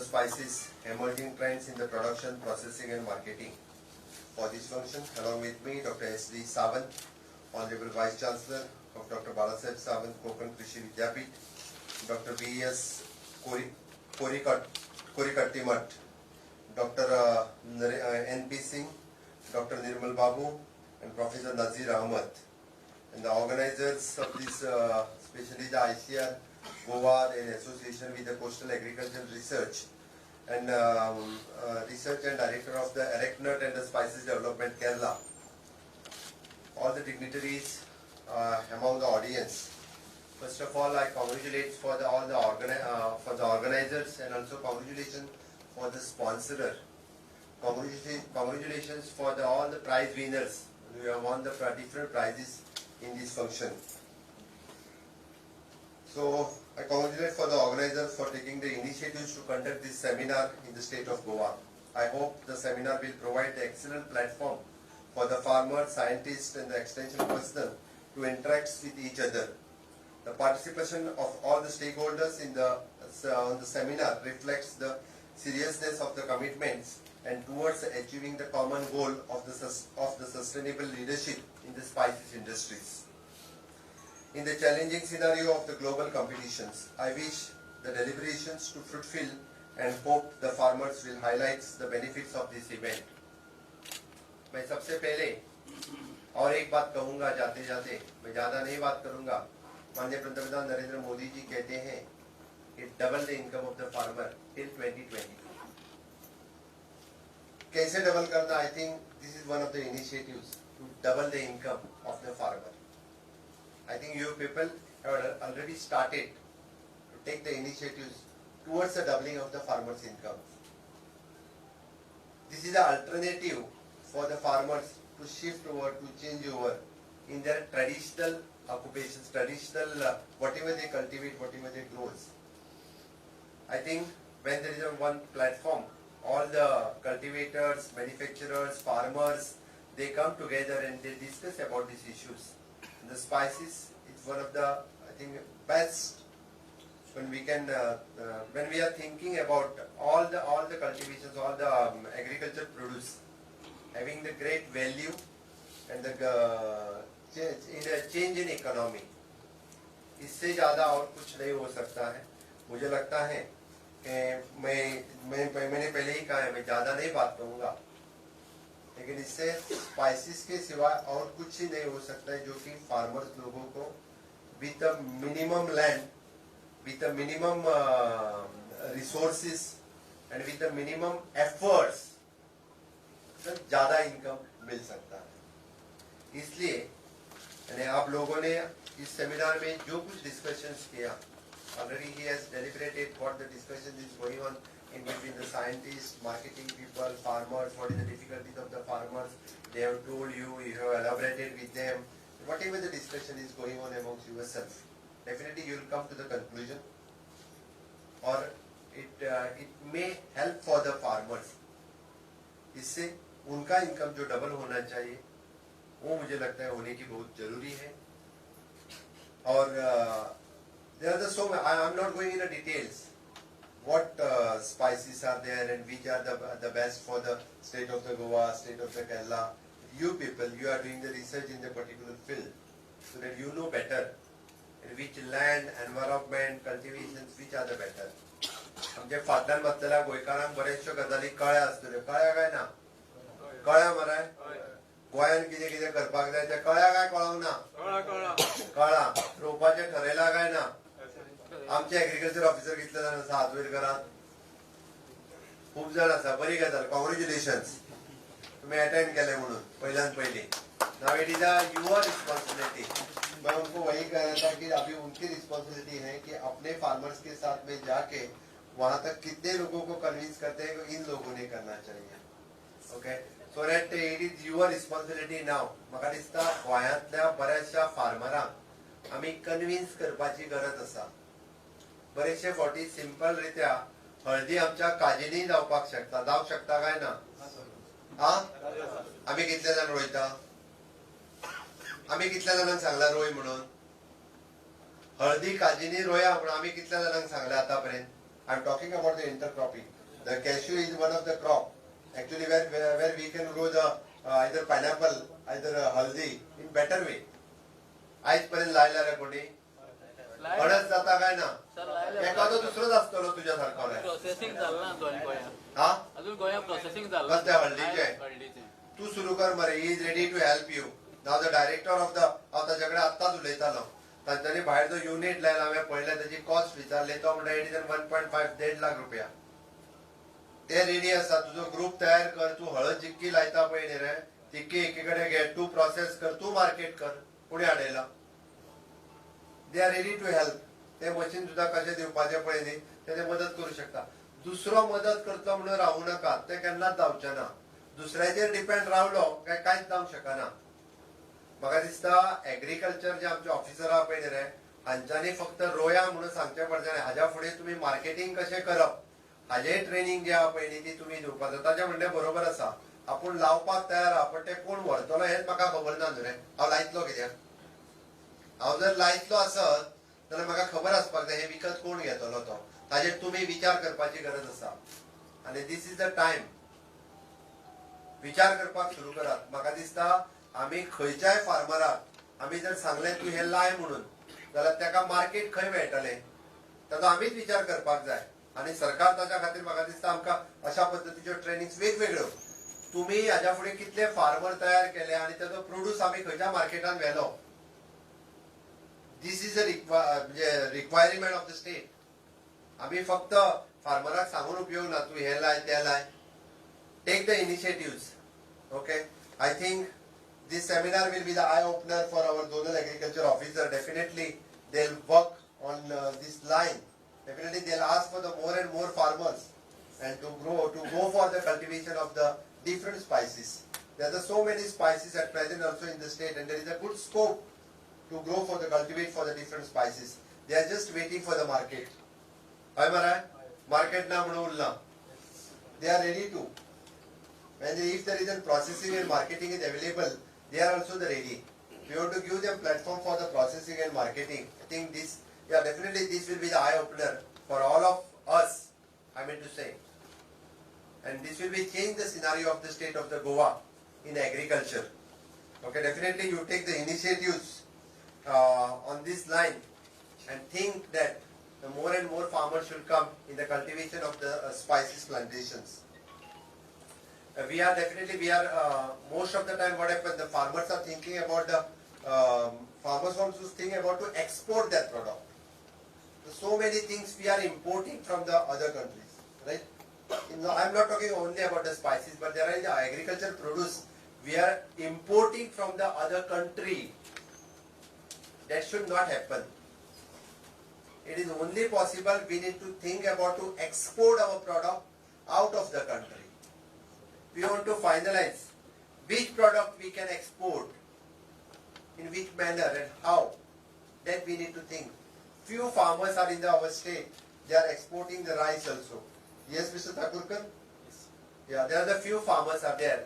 spices, emerging trends in the production, processing and marketing. For this function, along with me, Dr. S.D. Sawant, Honorable Vice Chancellor of Dr. Balasaheb Sawant, Konkan Krishi Vidyapith, Dr. B.S. Korikattimath, Dr. N.P. Singh, Dr. Nirmal Babu, and Professor Nazir Ahmed. And the organizers of this, especially the ICR Goa in association with the Coastal Agricultural Research and Research and Director of the Arecanut and the Spices Development Kerala. All the dignitaries among the audience. First of all, I congratulate for all the organizers and also congratulations for the sponsorer. Congratulations for all the prize winners who have won the different prizes in this function. So I congratulate for the organizers for taking the initiatives to conduct this seminar in the state of Goa. I hope the seminar will provide the excellent platform for the farmers, scientists and the extension personnel to interact with each other. The participation of all the stakeholders on the seminar reflects the seriousness of the commitments and towards achieving the common goal of the sustainable leadership in the spices industries. In the challenging scenario of the global competitions, I wish the deliberations to fulfill and hope the farmers will highlight the benefits of this event. मैं सबसे पहले और एक बात कहूँगा जाते जाते, मैं ज़्यादा नहीं बात करूँगा। माननीय पंतप्रधान नरेंद्र मोदी जी कहते हैं कि double the income of the farmer till 2022। कैसे डबल करना? I think this is one of the initiatives to double the income of the farmer. I think you people have already started to take the initiatives towards the doubling of the farmer's income. This is an alternative for the farmers to shift over, to change over in their traditional occupations, traditional whatever they cultivate, whatever they grow. I think when there is one platform, all the cultivators, manufacturers, farmers, they come together and they discuss about these issues. And the spices is one of the, I think, best when we can, when we are thinking about all the cultivations, all the agriculture produce, having the great value and the change in economy. इससे ज़्यादा और कुछ नहीं हो सकता है। मुझे लगता है कि मैंने पहले ही कहा है, मैं ज़्यादा नहीं बात करूँगा, लेकिन इससे स्पाइसेस के सिवा और कुछ ही नहीं हो सकता है जो कि फार्मर्स लोगों को with the minimum land, with the minimum resources and with the minimum efforts ज़्यादा इनकम मिल सकता है। इसलिए यानी आप लोगों ने इस सेमिनार में जो कुछ डिस्कशंस किया, already he has deliberated what the discussion is going on in between the scientists, marketing people, farmers, what is the difficulties of the farmers. They have told you, you have elaborated with them. Whatever the discussion is going on amongst yourself, definitely you will come to the conclusion, or it may help for the farmers. इससे उनका income जो double होना चाहिए वो मुझे लगता है होने की बहुत जरूरी है। और there are so many, I am not going into details what spices are there and which are the best for the state of the Goa, state of the Kerala. You people, you are doing the research in the particular field so that you know better in which land, environment, cultivations, which are the better. आमच्या फाटल्यान बसलेल्या गोंयकारांक बरेचश्यो गजाली कळ्या आसतल्यो, कळ्या काय ना? कळ्या मरे? गोंयान कितें कितें करपाक जाय तें कळ्या काय कळोंक ना? कळ्ळां. रोवपाचें ठरयलां काय ना? आमचे एग्रीकल्चर ऑफिसर कितले जाण आसा हात वयर करात? खूब जाण आसा, बरी गजाल, कॉंग्रॅच्युलेशन्स, तुम्हें अटेंड केले म्हणून पहल्यान पहली। Now it is your responsibility. मैं उनको वही कह रहा था कि अभी उनकी रिस्पॉन्सिबिलिटी है कि अपने फार्मर्स के साथ में जाके वहां तक कितने लोगों को कन्विंस करते हैं कि इन लोगों ने करना चाहिए। Okay, so that it is your responsibility now. म्हाका दिसता गोंयांतल्या बऱ्याचशा फार्मरांक आमी कन्विंस करपाची गरज आसा। बरेचशे फावटी सिंपल रित्या हळदी आमच्या काजीनी जावपाक शकता, जावंक शकता काय ना? आम्ही कितले जाण रोयता? आम्ही कितल्या जाणांक सांगला रोय म्हणून? हळदी काजीनी रोया म्हणून आम्ही कितल्या जाणांक सांगला आतापर्यंत? I'm talking about the intercropping. The cashew is one of the crop. Actually, where we can grow the either pineapple, either haldi in better way. आजपर्यंत लायला रे कोणी हळद जाता काय ना एखादो दुसरोच असतलो तुझ्या सारखा प्रोसेसिंग झालं ना दोन गोया हा अजून गोया प्रोसेसिंग झालं कसल्या हळदीचे तू सुरू कर मरे he is ready to help you now the director of the ताच्याकडे आत्ताच उलयतालो तांच्यांनी भायर जो युनिट लायला हांवें पळयलें ताची कॉस्ट विचारली तो म्हणटा इट इज 1.5 1.5 लाख रुपया ते रेडी आसा तुजो ग्रुप तयार कर तू हळद जितकी लायता पळय न्ही रे तितकी एकीकडे घे तू प्रोसेस कर तू मार्केट कर पुढे हाडयला they are ready to help ते मशीन सुद्धा कशें दिवपाचें पळय न्ही ते मदत करू शकता दुसरो मदत करतो म्हणून रावू नाका ते केन्नाच जावचें ना दुसऱ्याचेर डिपेंड रावलो काय कांयच जावंक शकना म्हाका दिसता एग्रीकल्चर जे आमचे ऑफिसर आहा पळय न्ही रे हांच्यांनी फक्त रोया म्हणून सांगचें पडचें हाज्या फुडें तुमी मार्केटिंग कशें करप हाजे ट्रेनिंग जे आहा पळय न्ही ती तुमी दिवपाक जाता ताचें म्हणणें बरोबर आसा आपूण लावपाक तयार आहा पण ते कोण व्हरतलो हेंच म्हाका खबर ना न्हू रे हांव लायतलो कित्याक हांव जर लायतलो आसत जाल्यार म्हाका खबर आसपाक जाय हे विकत कोण घेतलो तो ताजेर तुमी विचार करपाची गरज आसा आनी दीस इज द टायम विचार करपाक सुरू करात म्हाका दिसता आमी खंयच्याय फार्मराक आमी जर सांगलें तूं हें लाय म्हणून जाल्यार ताका मार्केट खंय मेळटलें ताचो आमीच विचार करपाक जाय आनी सरकार ताच्या खातीर म्हाका दिसता आमकां अशा पद्दतीच्यो ट्रेनिंग्स वेगवेगळ्यो तुमी हाज्या फुडें कितले फार्मर तयार केले आनी ताचो प्रोड्यूस आमी खंयच्या मार्केटान व्हेलो this is a requirement of the state आमी फक्त फार्मराक सांगून उपयोग ना तूं हें लाय तें लाय take the initiatives okay I think this seminar will be the eye opener for our zonal agriculture officer. Definitely they'll work on this line. Definitely they'll ask for the more and more farmers and to go for the cultivation of the different spices. There are so many spices at present also in the state and there is a good scope to grow for the cultivate for the different spices. They are just waiting for the market. Hi Marai? Market na manu They are ready to. And if there is a processing and marketing is available, they are also the ready. We want to give them platform for the processing and marketing. I think this, definitely this will be the eye opener for all of us, I mean to say. And this will be change the scenario of the state of the Goa in agriculture. Okay, definitely you take the initiatives on this line and think that the more and more farmers should come in the cultivation of the spices plantations. We are most of the time what happens, the farmers are thinking about the farmers also think about to export their product. So many things we are importing from the other countries, right? I am not talking only about the spices, but there are the agricultural produce we are importing from the other country. That should not happen. It is only possible we need to think about to export our product out of the country. We want to finalize which product we can export, in which manner and how. That we need to think. Few farmers are in our state, they are exporting the rice also. Yes, Mr. Thakurkar? Yes. Yeah, there are the few farmers are there.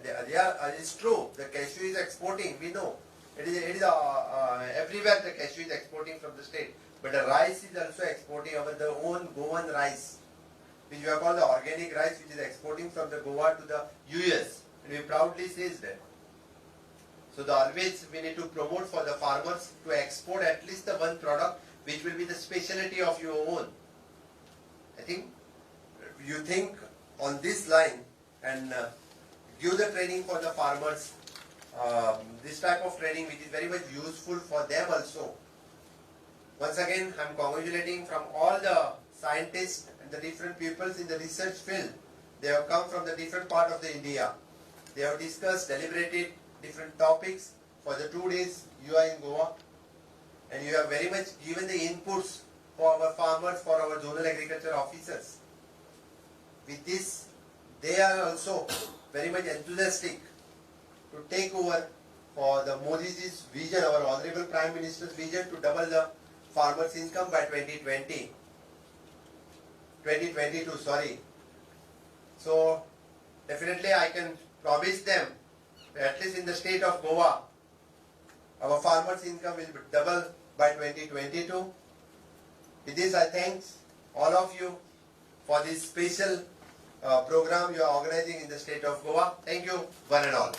It's true, the cashew is exporting, we know. It is everywhere the cashew is exporting from the state. But the rice is also exporting our the own Goan rice, which we have called the organic rice, which is exporting from the Goa to the US. And we proudly says that. So always we need to promote for the farmers to export at least the one product which will be the specialty of your own. I think you think on this line and give the training for the farmers, this type of training which is very much useful for them also. Once again, I am congratulating from all the scientists and the different peoples in the research field. They have come from the different part of the India. They have discussed, deliberated different topics for the 2 days you are in Goa. And you have very much given the inputs for our farmers, for our zonal agriculture officers. With this, they are also very much enthusiastic to take over for the Modi's vision, our Honorable Prime Minister's vision to double the farmers' income by 2022, sorry. So, definitely I can promise them, at least in the state of Goa, our farmers' income will be double by 2022. With this, I thank all of you for this special program you are organizing in the state of Goa. Thank you, one and all.